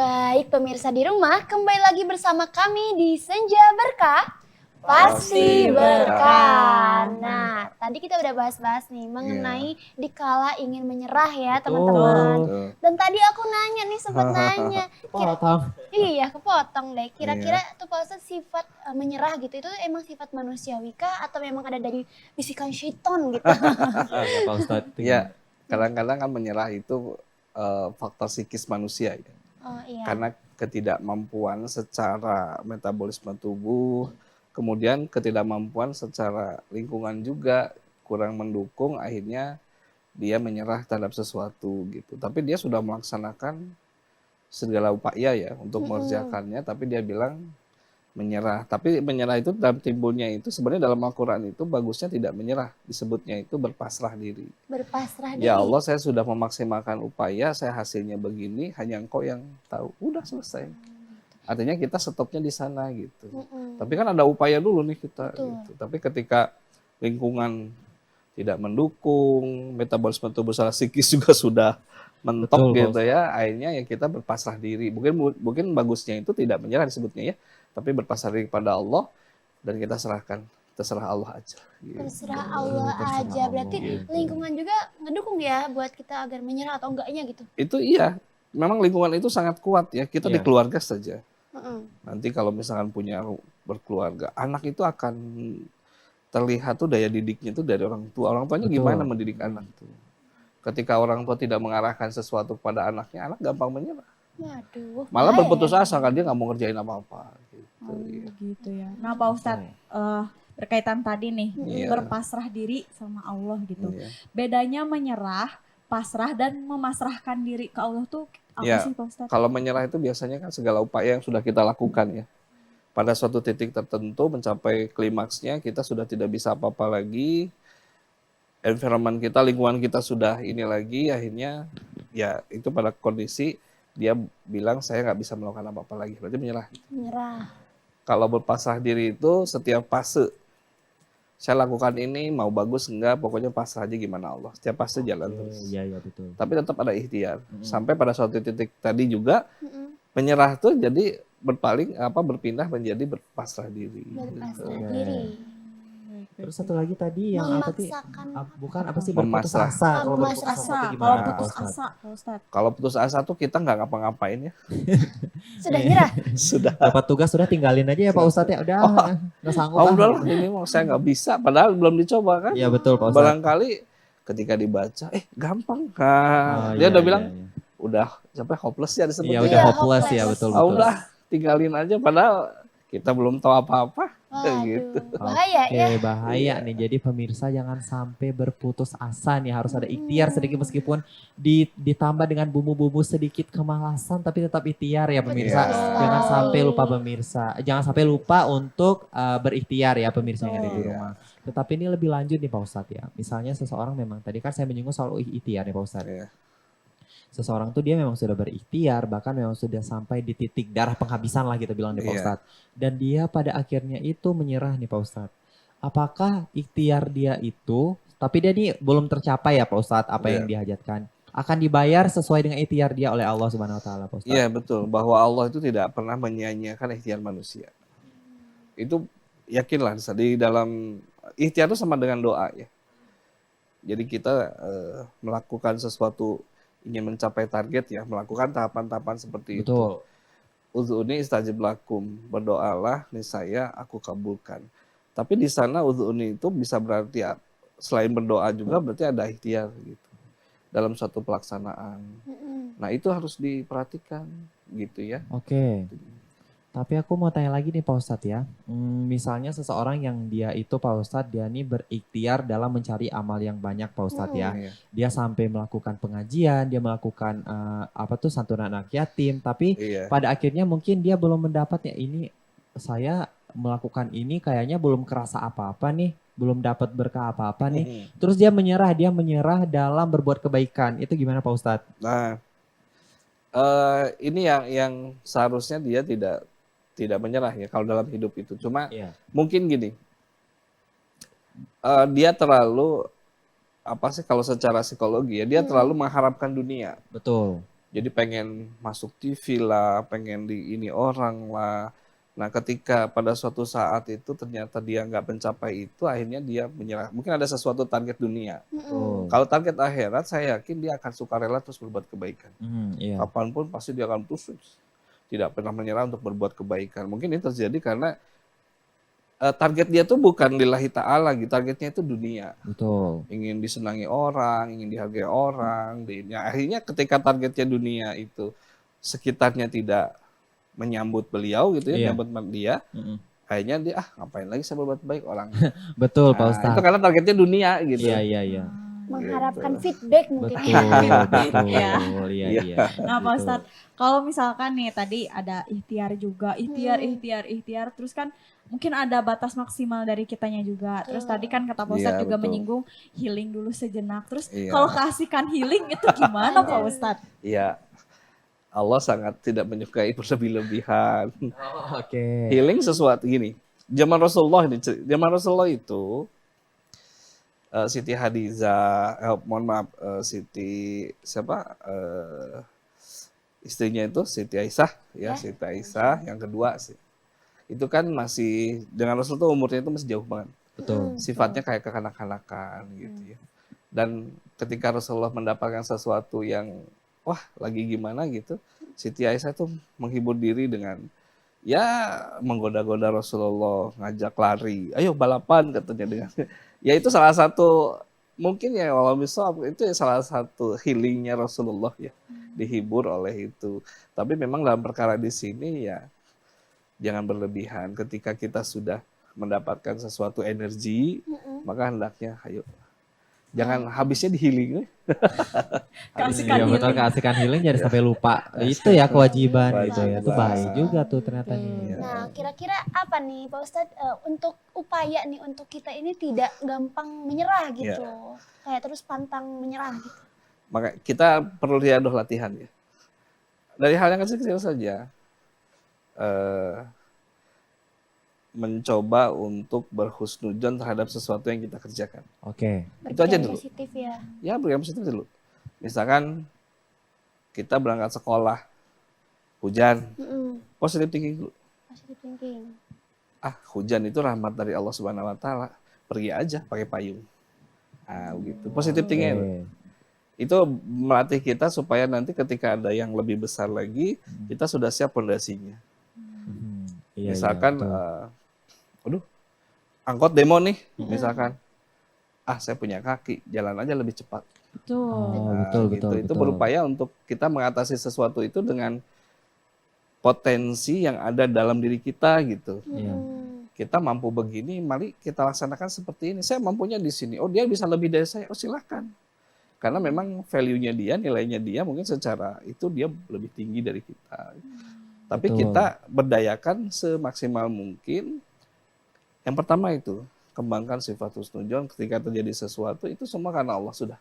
Baik pemirsa di rumah, kembali lagi bersama kami di Senja Berkah. Pasti berkah. Nah, tadi kita udah bahas-bahas nih mengenai dikala ingin menyerah ya teman-teman. Dan tadi aku nanya nih, sempat nanya. Iya, kepotong deh. Kira-kira tuh Pak Ustadz sifat menyerah gitu, itu emang sifat manusiawi kah atau memang ada dari bisikan syaiton gitu? Ya Pak Ustadz. Ya, kadang-kadang kan menyerah itu faktor psikis manusia ya. Oh iya. Karena ketidakmampuan secara metabolisme tubuh, kemudian ketidakmampuan secara lingkungan juga kurang mendukung, akhirnya dia menyerah terhadap sesuatu gitu. Tapi dia sudah melaksanakan segala upaya ya untuk mengerjakannya, tapi dia bilang menyerah. Tapi menyerah itu dalam timbulnya itu sebenarnya dalam Al-Quran itu bagusnya tidak menyerah, disebutnya itu berpasrah diri. Berpasrah diri. Ya Allah, saya sudah memaksimalkan upaya, saya hasilnya begini, hanya Engkau yang tahu. Udah selesai. Artinya kita stopnya di sana gitu. Tapi kan ada upaya dulu nih kita. Gitu. Tapi ketika lingkungan tidak mendukung, metabolisme tubuh secara psikis juga sudah mentok gitu ya, akhirnya ya kita berpasrah diri. Mungkin bagusnya itu tidak menyerah disebutnya ya, tapi berpasrah diri kepada Allah dan kita serahkan. Terserah Allah aja. Gitu. Terserah Allah aja. Berarti lingkungan juga ngedukung ya buat kita agar menyerah atau enggaknya gitu. Itu iya. Memang lingkungan itu sangat kuat ya. Kita di keluarga saja. Nanti kalau misalkan punya berkeluarga, anak itu akan terlihat tuh daya didiknya itu dari orang tua. Orang tuanya gimana mendidik anak tuh. Ketika orang tua tidak mengarahkan sesuatu kepada anaknya, anak gampang menyerah. Waduh. Malah berputus asa kan dia nggak mau ngerjain apa-apa. Gitu, gitu ya. Nah Pak Ustadz, berkaitan tadi nih, berpasrah diri sama Allah gitu. Bedanya menyerah, pasrah, dan memasrahkan diri ke Allah tuh apa sih Pak Ustadz? Kalau menyerah itu biasanya kan segala upaya yang sudah kita lakukan ya. Pada suatu titik tertentu mencapai klimaksnya kita sudah tidak bisa apa-apa lagi. Environment kita, lingkungan kita sudah ini lagi, akhirnya ya itu pada kondisi dia bilang saya nggak bisa melakukan apa-apa lagi. Berarti menyerah. Menyerah. Kalau berpasrah diri itu setiap fase. Saya lakukan ini mau bagus enggak, pokoknya pasrah aja gimana Allah. Setiap fase jalan terus. Iya betul. Tapi tetap ada ikhtiar. Sampai pada suatu titik tadi juga menyerah tuh jadi berpindah menjadi berpasrah diri. Berpasrah diri. Terus satu lagi tadi yang apa sih? Bukan apa sih berputus Memasrah. asa. Kalau putus asa, kalau putus asa Pak Ustadz. Kalau putus asa tuh kita nggak ngapa-ngapain ya. Sudah nyerah? Sudah. Dapat tugas sudah tinggalin aja ya Pak Ustadz ya. Udah nggak sanggup. Oh udahlah ini mau saya nggak bisa. Padahal belum dicoba kan. Iya betul Pak Ustadz. Barangkali ketika dibaca, gampang kan. Dia udah bilang, udah sampai hopeless ya disebutnya. Iya udah hopeless ya betul. Udah tinggalin aja padahal kita belum tahu apa-apa. Gitu. Bahaya ya. Bahaya nih. Jadi pemirsa jangan sampai berputus asa nih. Harus ada ikhtiar sedikit meskipun ditambah dengan bumbu-bumbu sedikit kemalasan tapi tetap ikhtiar ya pemirsa. Jangan sampai lupa pemirsa. Jangan sampai lupa untuk berikhtiar ya pemirsa yang ada di rumah. Tetapi ini lebih lanjut nih Pak Ustadz ya. Misalnya seseorang memang tadi kan saya menyinggung soal ikhtiar nih Pak Ustadz. Seseorang tuh dia memang sudah berikhtiar, bahkan memang sudah sampai di titik darah penghabisan lah kita bilang nih Pak Ustadz. Dan dia pada akhirnya itu menyerah nih Pak Ustadz. Apakah ikhtiar dia itu, tapi dia nih belum tercapai ya Pak Ustadz apa yang dihajatkan. Akan dibayar sesuai dengan ikhtiar dia oleh Allah Subhanahu Wa Taala Pak Ustadz. Iya betul, bahwa Allah itu tidak pernah menyia-nyiakan ikhtiar manusia. Itu yakinlah di dalam ikhtiar itu sama dengan doa ya. Jadi kita melakukan sesuatu ingin mencapai target ya, melakukan tahapan-tahapan seperti itu. Udhu'uni istajib lakum, berdoalah niscaya aku kabulkan. Tapi di sana udhu'uni itu bisa berarti selain berdoa juga berarti ada ikhtiar gitu dalam suatu pelaksanaan. Nah itu harus diperhatikan gitu ya. Oke. Tapi aku mau tanya lagi nih Pak Ustadz ya. Misalnya seseorang yang dia itu Pak Ustadz dia nih berikhtiar dalam mencari amal yang banyak Pak Ustadz ya. Dia sampai melakukan pengajian, dia melakukan santunan anak yatim. Tapi pada akhirnya mungkin dia belum mendapatnya ini saya melakukan ini kayaknya belum kerasa apa-apa nih. Belum dapat berkah apa-apa nih. Terus dia menyerah dalam berbuat kebaikan. Itu gimana Pak Ustadz? Nah ini yang seharusnya dia tidak menyerah ya kalau dalam hidup itu. Cuma mungkin gini, dia terlalu kalau secara psikologi ya dia terlalu mengharapkan dunia. Betul. Jadi pengen masuk TV lah, pengen di ini orang lah. Nah, ketika pada suatu saat itu ternyata dia nggak mencapai itu, akhirnya dia menyerah. Mungkin ada sesuatu target dunia. Betul. Kalau target akhirat, saya yakin dia akan sukarela terus berbuat kebaikan. Iya. Kapanpun pasti dia akan terus tidak pernah menyerah untuk berbuat kebaikan. Mungkin ini terjadi karena target dia tuh bukan lillahi ta'ala gitu, targetnya itu dunia. Betul. Ingin disenangi orang, ingin dihargai orang. Akhirnya ketika targetnya dunia itu sekitarnya tidak menyambut beliau gitu ya, Iya. menyambut dia, Mm-mm. akhirnya dia ngapain lagi saya berbuat baik orang. Betul Pak Nah, Ustadz. itu karena targetnya dunia gitu. Iya. Mengharapkan feedback mungkin. Betul, betul. Ya. Iya. Nah Pak Gitu. Ustadz, kalau misalkan nih tadi ada ikhtiar juga, ikhtiar, terus kan mungkin ada batas maksimal dari kitanya juga. Terus tadi kan kata Pak Ustadz Iya, juga betul. menyinggung healing dulu sejenak. Terus Iya. kalau keasikan healing itu gimana Pak Ustadz? Iya. Allah sangat tidak menyukai berlebih-lebihan. Oh, oke. Healing sesuatu gini. Zaman Rasulullah itu Siti Hadijah, mohon maaf, Siti siapa? Istrinya itu Siti Aisyah, ya, Siti Aisyah. Yang kedua sih, itu kan masih dengan Rasul tuh umurnya itu masih jauh banget. Betul. Sifatnya kayak kekanak-kanakan gitu ya. Dan ketika Rasulullah mendapatkan sesuatu yang wah lagi gimana gitu, Siti Aisyah tuh menghibur diri dengan ya menggoda-goda Rasulullah, ngajak lari, ayo balapan katanya dengan ya itu salah satu mungkin ya walau misal itu ya salah satu healingnya Rasulullah ya, dihibur oleh itu. Tapi memang dalam perkara di sini ya jangan berlebihan. Ketika kita sudah mendapatkan sesuatu energi, maka hendaknya ayo jangan habisnya di healing. Keasikan Iya betul, healing. keasikan healing jadi sampai lupa. Itu ya kewajiban gitu ya. Itu Kewajiban. bahaya juga tuh ternyata nih. Nah, kira-kira apa nih Pak Ustadz untuk upaya nih untuk kita ini tidak gampang menyerah gitu. Kayak terus pantang menyerah gitu. Maka kita perlu riadoh latihan ya. Dari hal yang kecil-kecil saja. Mencoba untuk berhusnudzon terhadap sesuatu yang kita kerjakan. Oke. Itu aja Berpikiran dulu. positif ya. Ya berpikiran positif dulu. Misalkan kita berangkat sekolah, hujan, positif thinking dulu. Positive thinking. Ah, hujan itu rahmat dari Allah Subhanahu wa taala. Pergi aja pakai payung. Ah, begitu. Positif thinking. Oke. Itu melatih kita supaya nanti ketika ada yang lebih besar lagi, kita sudah siap fondasinya. Iya, Misalkan betul. aduh, angkot demo nih, misalkan. Ah, saya punya kaki, jalan aja lebih cepat. Betul. Oh, Nah, betul, gitu. betul, Itu betul. berupaya untuk kita mengatasi sesuatu itu dengan potensi yang ada dalam diri kita gitu. Iya. Kita mampu begini, mari kita laksanakan seperti ini. Saya mampunya di sini. Oh, dia bisa lebih dari saya. Oh, silakan. Karena memang value-nya dia, nilainya dia mungkin secara itu dia lebih tinggi dari kita. Tapi Betul. kita berdayakan semaksimal mungkin. Yang pertama itu, kembangkan sifat husnudzon ketika terjadi sesuatu, itu semua karena Allah sudah.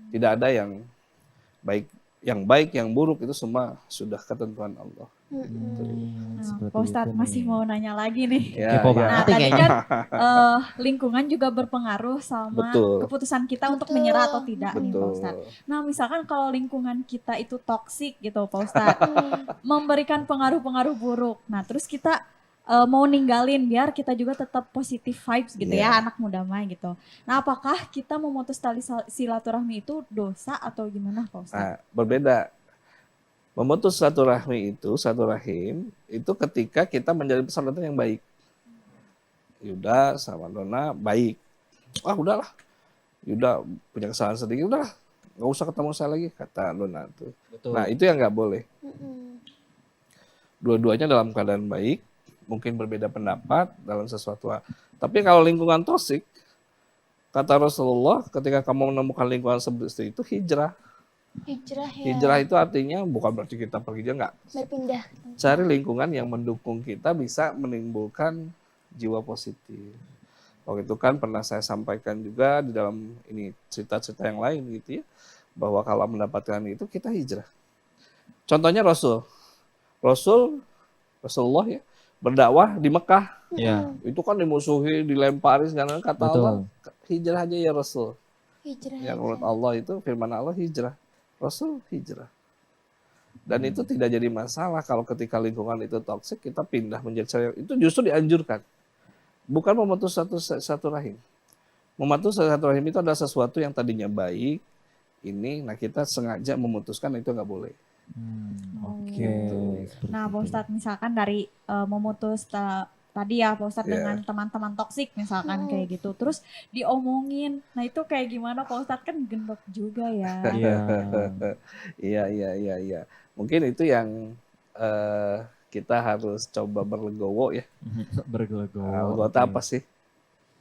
Tidak ada yang baik, yang buruk itu semua sudah ketentuan Allah. Nah, Seperti Pak Ustadz itu masih nih. mau nanya lagi nih. Ya, Kepo ya. banget. Nah tadi kayaknya. kan lingkungan juga berpengaruh sama Betul. keputusan kita untuk Betul. menyerah atau tidak nih Pak Betul. Ustadz. Nah misalkan kalau lingkungan kita itu toksik gitu Pak Ustadz, memberikan pengaruh-pengaruh buruk. Nah terus kita mau ninggalin biar kita juga tetap positive vibes gitu Iya. ya anak muda mah gitu. Nah apakah kita memutus tali silaturahmi itu dosa atau gimana Pak Ustadz? Nah, berbeda. Memutus satu rahim itu ketika kita menjadi persahabatan yang baik. Yuda sama Dona baik. Ah udahlah, Yuda punya kesalahan sedikit, udahlah, nggak usah ketemu saya lagi kata Dona tuh. Betul. Nah itu yang nggak boleh. Dua-duanya dalam keadaan baik, mungkin berbeda pendapat dalam sesuatu hal. Tapi kalau lingkungan toksik, kata Rasulullah, ketika kamu menemukan lingkungan seperti itu, hijrah. Hijrah ya. Hijrah itu artinya bukan berarti kita pergi aja, enggak. Berpindah. Cari lingkungan yang mendukung kita bisa menimbulkan jiwa positif. Waktu itu kan pernah saya sampaikan juga di dalam ini cerita-cerita yang lain gitu ya, bahwa kalau mendapatkan itu kita hijrah. Contohnya Rasulullah ya berdakwah di Mekah, Iya. itu kan dimusuhi, dilempari segala macam. Kata Betul. Allah, hijrah aja ya Rasul. Hijrah. Yang menurut Allah itu firman Allah hijrah. Rasul hijrah. Dan itu tidak jadi masalah kalau ketika lingkungan itu toksik kita pindah menjadi itu justru dianjurkan. Bukan memutus satu rahim. Memutus satu rahim itu adalah sesuatu yang tadinya baik. Nah kita sengaja memutuskan itu nggak boleh. Oke. Seperti Nah, Pak itu. Ustadz misalkan dari memutus tadi ya Pak Ustadz Iya. dengan teman-teman toksik misalkan kayak gitu. Terus diomongin. Nah, itu kayak gimana Pak Ustadz, kan gendok juga ya. Iya. Iya. Mungkin itu yang kita harus coba berlegowo ya. Bergelegowo. Anggota oke. apa sih?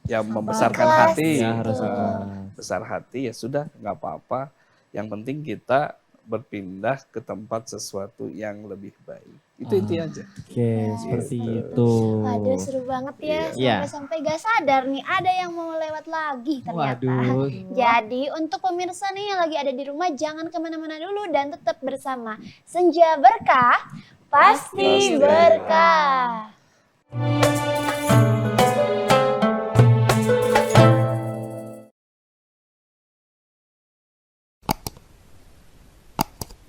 Yang Sabar. membesarkan Ikhlas. hati. Ya harus Betul. ikhlas. Besar hati ya sudah, nggak apa-apa. Yang penting kita berpindah ke tempat sesuatu yang lebih baik. Itu intinya aja. Oke, seperti Gitu. itu. Waduh seru banget ya, Iya. sampai-sampai gak sadar nih ada yang mau lewat lagi ternyata. Waduh. Jadi untuk pemirsa nih yang lagi ada di rumah jangan kemana-mana dulu dan tetap bersama Senja Berkah, pasti berkah.